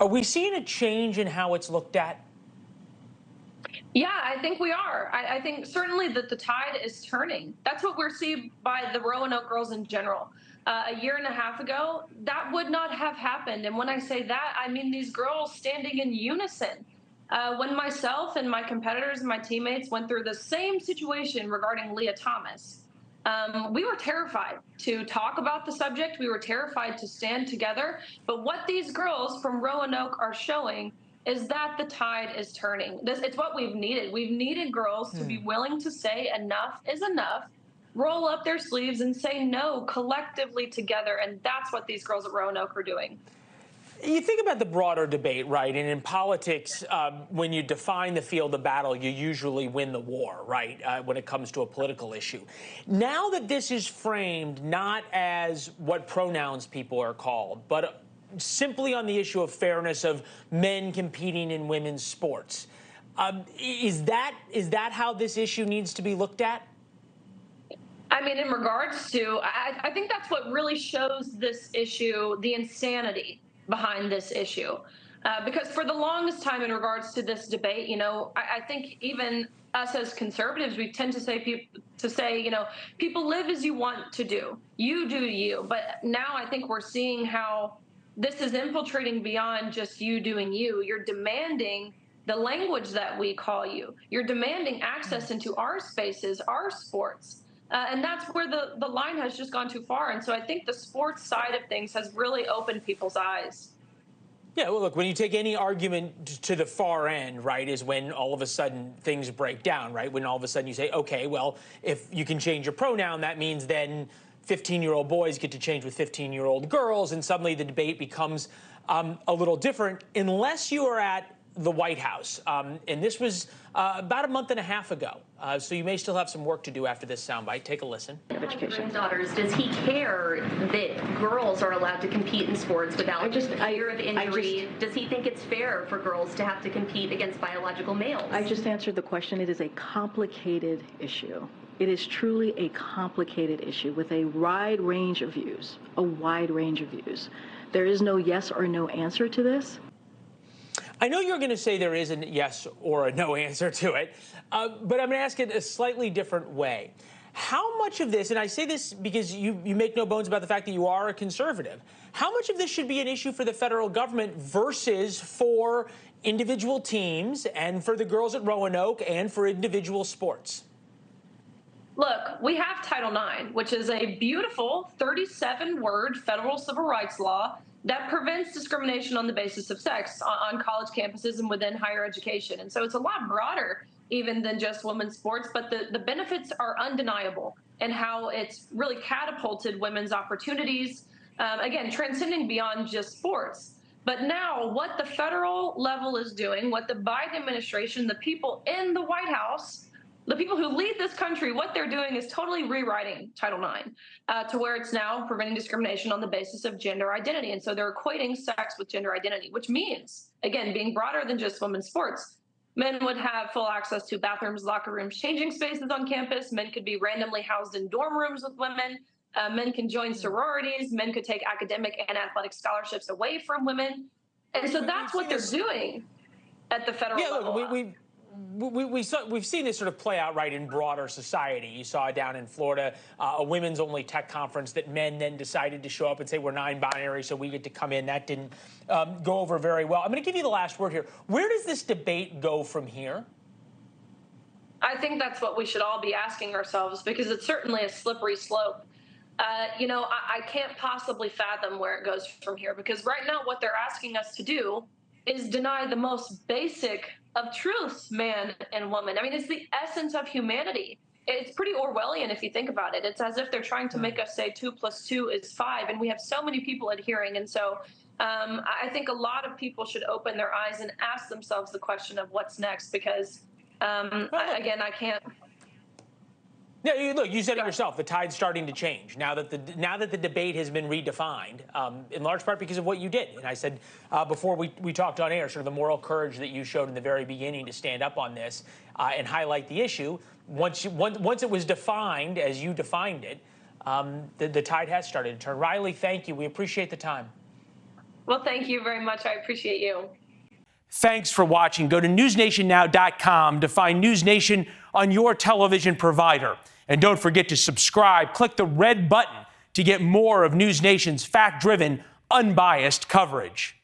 Are we seeing a change in how it's looked at? Yeah, I think we are. I think certainly that the tide is turning. That's what we're seeing by the Roanoke girls in general. A year and a half ago, that would not have happened. And when I say that, I mean these girls standing in unison. When myself and my competitors and my teammates went through the same situation regarding Leah Thomas, we were terrified to talk about the subject. We were terrified to stand together. But what these girls from Roanoke are showing is that the tide is turning. It's what we've needed. We've needed girls to be willing to say enough is enough, roll up their sleeves and say no collectively together. And that's what these girls at Roanoke are doing. You think about the broader debate, right? And in politics, when you define the field of battle, you usually win the war, right? When it comes to a political issue. Now that this is framed not as what pronouns people are called, but simply on the issue of fairness of men competing in women's sports, is that how this issue needs to be looked at? I mean, in regards to, I think that's what really shows this issue, the insanity behind this issue. Because for the longest time in regards to this debate, I think even us as conservatives, we tend to say, people live as you want to do. You do you. But now I think we're seeing how this is infiltrating beyond just you doing you. You're demanding the language that we call you. You're demanding access into our spaces, our sports. And that's where the line has just gone too far. And so I think the sports side of things has really opened people's eyes. Yeah, well, look, when you take any argument to the far end, right, is when all of a sudden things break down, right? When all of a sudden you say, okay, well, if you can change your pronoun, that means then 15-year-old boys get to change with 15-year-old girls, and suddenly the debate becomes a little different, unless you are at the White House. And this was about a month and a half ago. So you may still have some work to do after this soundbite. Take a listen. Granddaughters, does he care that girls are allowed to compete in sports without fear of injury? Does he think it's fair for girls to have to compete against biological males? I just answered the question. It is a complicated issue. It is truly a complicated issue with a wide range of views, There is no yes or no answer to this. I know you're going to say there is a yes or a no answer to it, but I'm going to ask it a slightly different way. How much of this, and I say this because you make no bones about the fact that you are a conservative, how much of this should be an issue for the federal government versus for individual teams and for the girls at Roanoke and for individual sports? Look, we have Title IX, which is a beautiful 37-word federal civil rights law that prevents discrimination on the basis of sex on college campuses and within higher education. And so it's a lot broader even than just women's sports, but the benefits are undeniable and how it's really catapulted women's opportunities, again, transcending beyond just sports. But now what the federal level is doing, what the Biden administration, the people in the White House, the people who lead this country, what they're doing is totally rewriting Title IX to where it's now preventing discrimination on the basis of gender identity. And so they're equating sex with gender identity, which means, again, being broader than just women's sports. Men would have full access to bathrooms, locker rooms, changing spaces on campus. Men could be randomly housed in dorm rooms with women. Men can join sororities. Men could take academic and athletic scholarships away from women. And so that's what they're doing at the federal level. Look, we've seen this sort of play out right in broader society. You saw it down in Florida, a women's only tech conference that men then decided to show up and say we're non-binary, so we get to come in. That didn't go over very well. I'm going to give you the last word here. Where does this debate go from here? I think that's what we should all be asking ourselves, because it's certainly a slippery slope. I can't possibly fathom where it goes from here, because right now what they're asking us to do is deny the most basic of truths, man and woman. I mean, it's the essence of humanity. It's pretty Orwellian if you think about it. It's as if they're trying to make us say 2 + 2 is 5, and we have so many people adhering. And so I think a lot of people should open their eyes and ask themselves the question of what's next, because, again, I can't. Yeah, look, you said it yourself. The tide's starting to change now that the debate has been redefined, in large part because of what you did. And I said before we talked on air, sort of the moral courage that you showed in the very beginning to stand up on this and highlight the issue. Once it was defined as you defined it, the tide has started to turn. Riley, thank you. We appreciate the time. Well, thank you very much. I appreciate you. Thanks for watching. Go to newsnationnow.com to find NewsNation on your television provider. And don't forget to subscribe. Click the red button to get more of NewsNation's fact-driven, unbiased coverage.